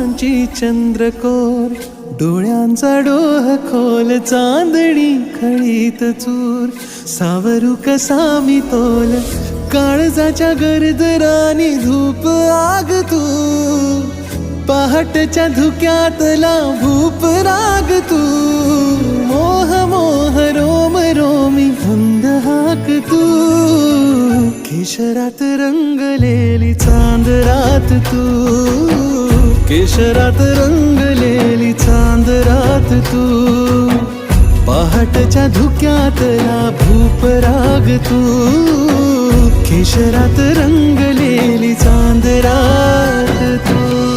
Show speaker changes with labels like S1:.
S1: तारांची चंद्रकोर, डोळ्यांचा डोह खोल, चांदणी खळीत चूर, सावरू कसा मी तोल, काळजाच्या गरजरानी धूप आग तू, पहाटच्या धुक्यातला भूप राग तू, मोह मोह रोम रोमी धुंद हाक तू, केशरात रंगलेली चांद रात तू, केशरात रंगलेली चांद रात तू, पहाटच्या धुक्यातला भूप राग तू, केशरात रंगलेली चांद रात तू.